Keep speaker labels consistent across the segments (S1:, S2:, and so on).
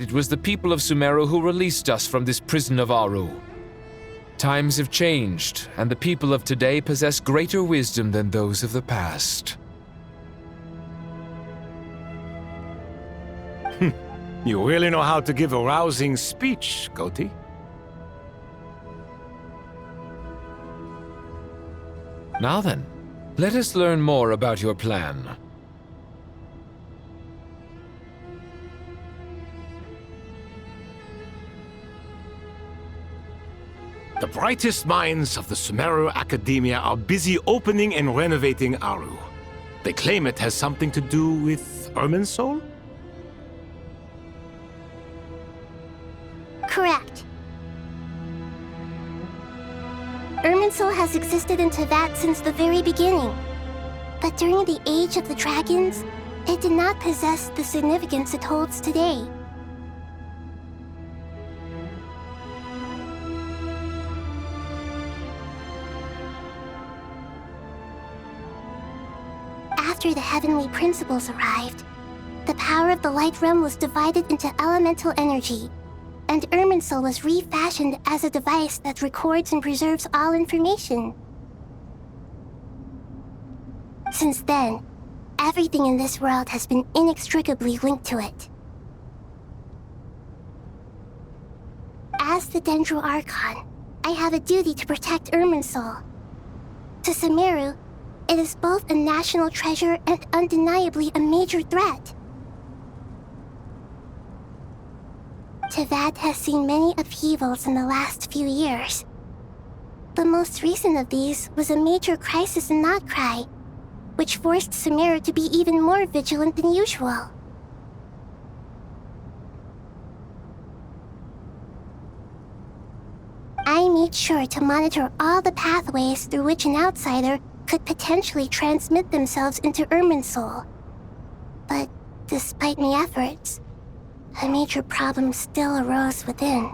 S1: It was the people of Sumeru who released us from this prison of Aru. Times have changed, and the people of today possess greater wisdom than those of the past.
S2: You really know how to give a rousing speech, Goatee.
S1: Now then, let us learn more about your plan.
S2: The brightest minds of the Sumeru Academia are busy opening and renovating Aru. They claim it has something to do with Irminsul?
S3: Correct. Irminsul has existed in Teyvat since the very beginning. But during the Age of the Dragons, it did not possess the significance it holds today. After the Heavenly Principles arrived, the power of the Light Realm was divided into elemental energy, and Irminsul was refashioned as a device that records and preserves all information. Since then, everything in this world has been inextricably linked to it. As the Dendro Archon, I have a duty to protect Irminsul. To Sumeru, it is both a national treasure and undeniably a major threat. Teyvat has seen many upheavals in the last few years. The most recent of these was a major crisis in Notcry, which forced Sumeru to be even more vigilant than usual. I made sure to monitor all the pathways through which an outsider could potentially transmit themselves into Irminsul. But despite my efforts, a major problem still arose within.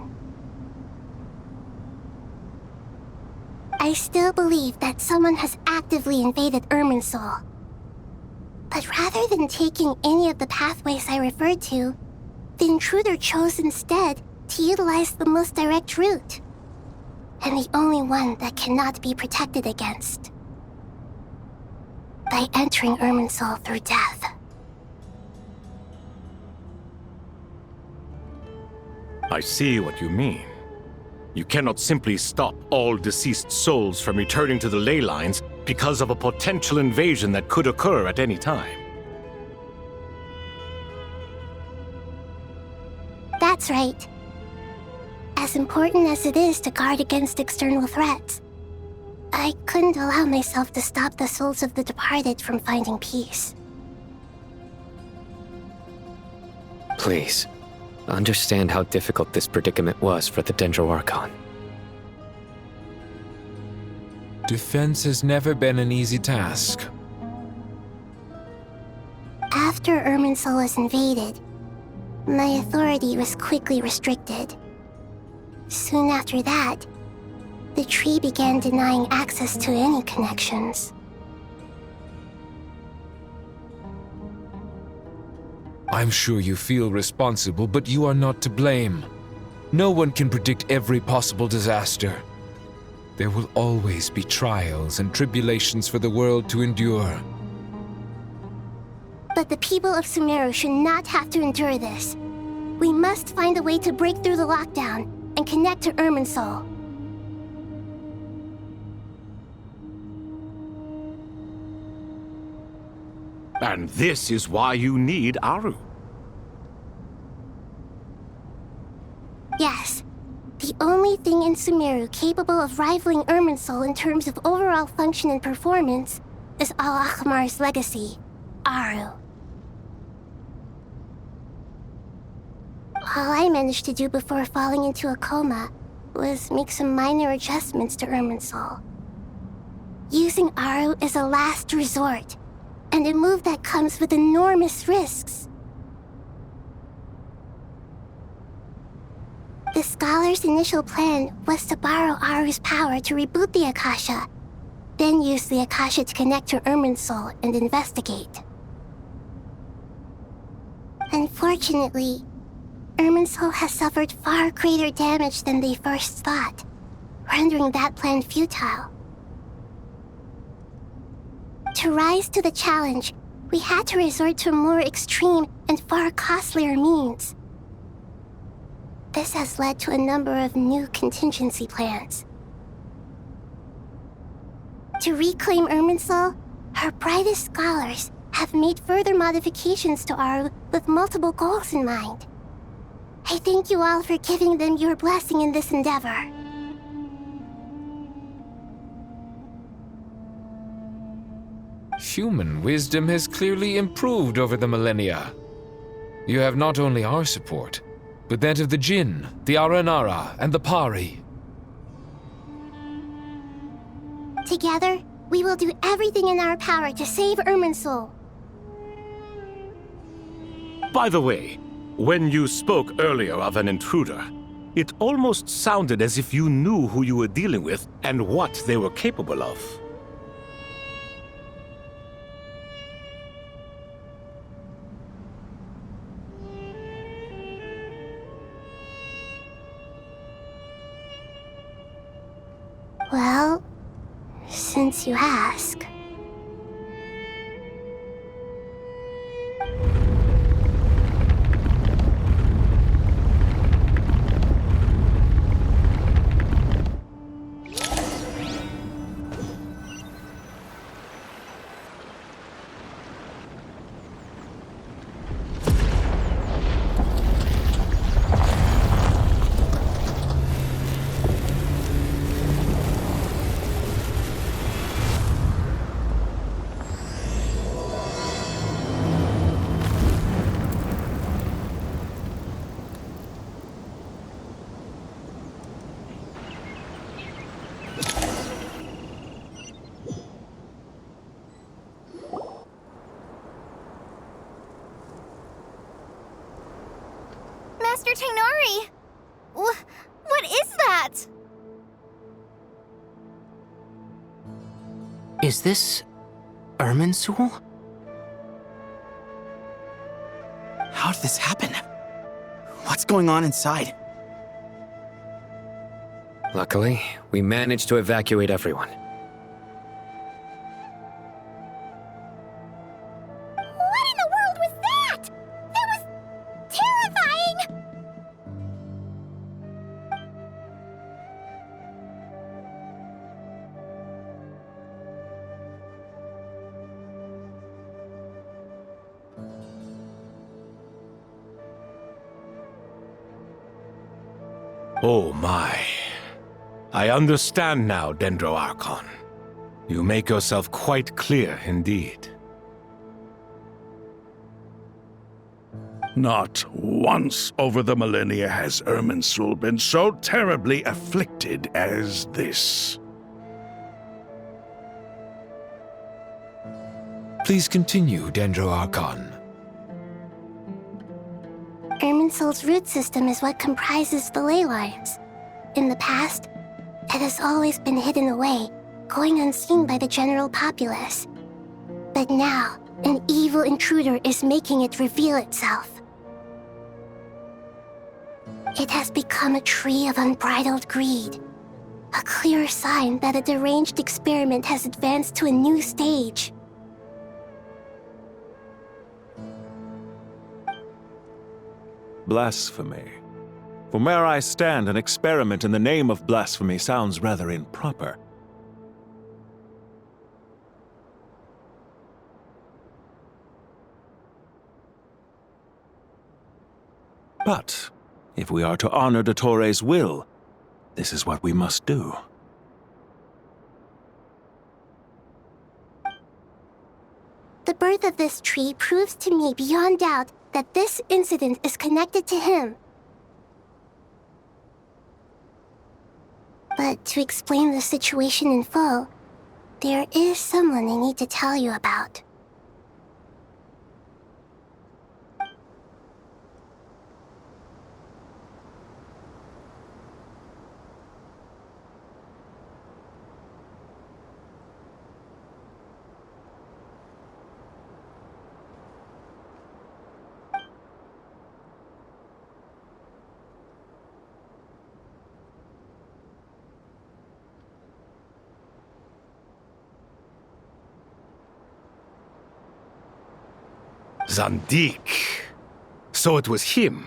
S3: I still believe that someone has actively invaded Irminsul. But rather than taking any of the pathways I referred to, the intruder chose instead to utilize the most direct route, and the only one that cannot be protected against. By entering Irminsul through death.
S2: I see what you mean. You cannot simply stop all deceased souls from returning to the ley lines because of a potential invasion that could occur at any time.
S3: That's right. As important as it is to guard against external threats, I couldn't allow myself to stop the souls of the departed from finding peace.
S4: Please, understand how difficult this predicament was for the Dendro Archon.
S1: Defense has never been an easy task.
S3: After Irminsul was invaded, my authority was quickly restricted. Soon after that, the tree began denying access to any connections.
S1: I'm sure you feel responsible, but you are not to blame. No one can predict every possible disaster. There will always be trials and tribulations for the world to endure.
S3: But the people of Sumeru should not have to endure this. We must find a way to break through the lockdown and connect to Irminsul.
S2: And this is why you need Aru.
S3: Yes. The only thing in Sumeru capable of rivaling Irminsul in terms of overall function and performance is Al-Akhmar's legacy, Aru. All I managed to do before falling into a coma was make some minor adjustments to Irminsul. Using Aru is a last resort, and a move that comes with enormous risks. The scholar's initial plan was to borrow Aru's power to reboot the Akasha, then use the Akasha to connect to Irminsul and investigate. Unfortunately, Irminsul has suffered far greater damage than they first thought, rendering that plan futile. To rise to the challenge, we had to resort to more extreme and far costlier means. This has led to a number of new contingency plans. To reclaim Irminsul, our brightest scholars have made further modifications to Aru with multiple goals in mind. I thank you all for giving them your blessing in this endeavor.
S1: Human wisdom has clearly improved over the millennia. You have not only our support, but that of the Jinn, the Aranara, and the Pari.
S3: Together, we will do everything in our power to save Irminsul.
S2: By the way, when you spoke earlier of an intruder, it almost sounded as if you knew who you were dealing with and what they were capable of.
S3: Well, since you ask.
S5: Master Tainari! What is that?
S6: Is this Irminsul? How did this happen? What's going on inside?
S4: Luckily, we managed to evacuate everyone.
S3: What in the world was that? That was terrifying!
S2: Oh my. I understand now, Dendro Archon. You make yourself quite clear indeed.
S7: Not once over the millennia has Irminsul been so terribly afflicted as this.
S1: Please continue, Dendro Archon.
S3: Irminsul's root system is what comprises the ley lines. In the past, it has always been hidden away, going unseen by the general populace. But now, an evil intruder is making it reveal itself. It has become a tree of unbridled greed, a clear sign that a deranged experiment has advanced to a new stage.
S8: Blasphemy. From where I stand, an experiment in the name of blasphemy sounds rather improper. But, if we are to honor Dottores' will, this is what we must do.
S3: The birth of this tree proves to me beyond doubt that this incident is connected to him. But to explain the situation in full, there is someone I need to tell you about.
S2: Zandik. So it was him.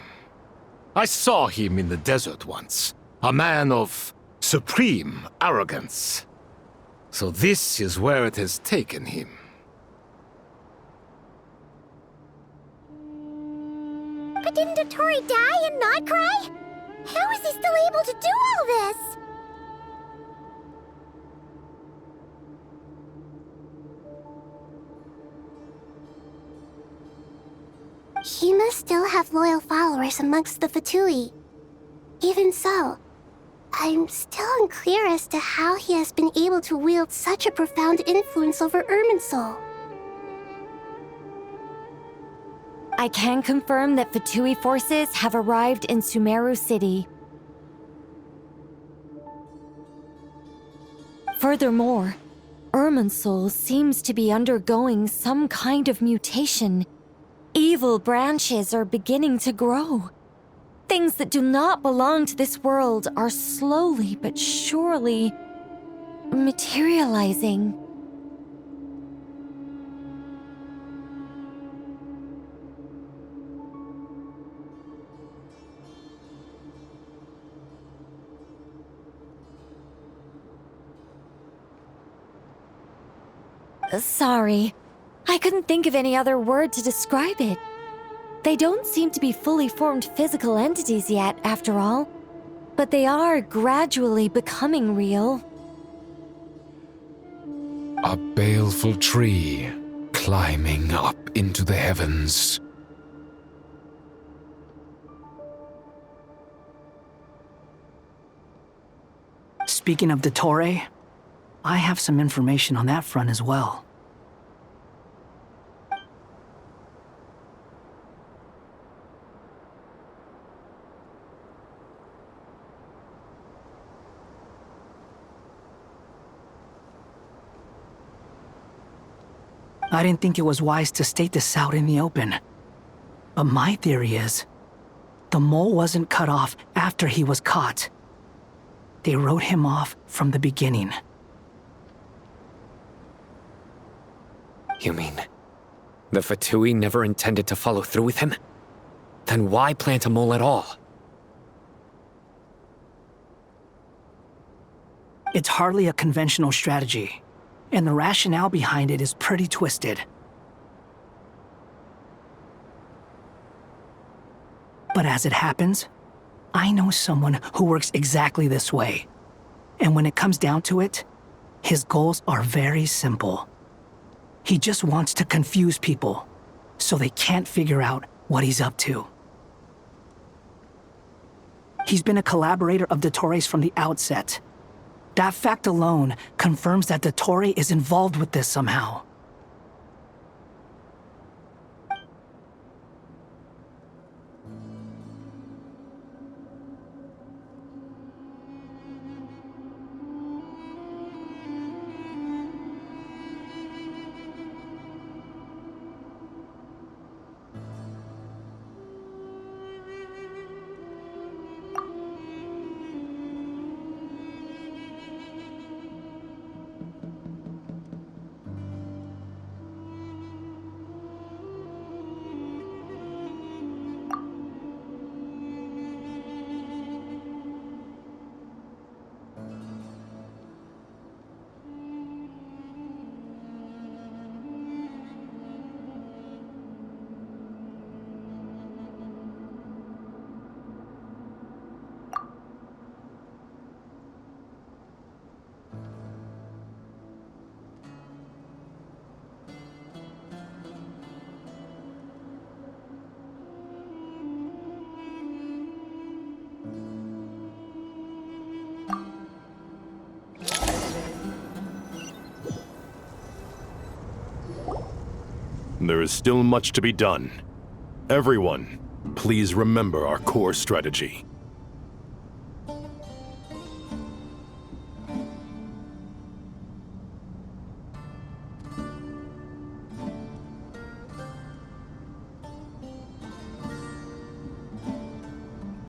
S2: I saw him in the desert once. A man of supreme arrogance. So this is where it has taken him.
S5: But didn't Dottore die and not cry? How is he still able to do all this?
S3: He must still have loyal followers amongst the Fatui. Even so, I'm still unclear as to how he has been able to wield such a profound influence over Irminsul.
S9: I can confirm that Fatui forces have arrived in Sumeru City. Furthermore, Irminsul seems to be undergoing some kind of mutation. Evil branches are beginning to grow. Things that do not belong to this world are slowly but surely materializing. Sorry, I couldn't think of any other word to describe it. They don't seem to be fully formed physical entities yet, after all. But they are gradually becoming real.
S1: A baleful tree climbing up into the heavens.
S10: Speaking of Dottore, I have some information on that front as well. I didn't think it was wise to state this out in the open. But my theory is, the mole wasn't cut off after he was caught. They wrote him off from the beginning.
S4: You mean, the Fatui never intended to follow through with him? Then why plant a mole at all?
S10: It's hardly a conventional strategy, and the rationale behind it is pretty twisted. But as it happens, I know someone who works exactly this way. And when it comes down to it, his goals are very simple. He just wants to confuse people, so they can't figure out what he's up to. He's been a collaborator of Dottore's from the outset. That fact alone confirms that Dottore is involved with this somehow.
S2: There is still much to be done. Everyone, please remember our core strategy.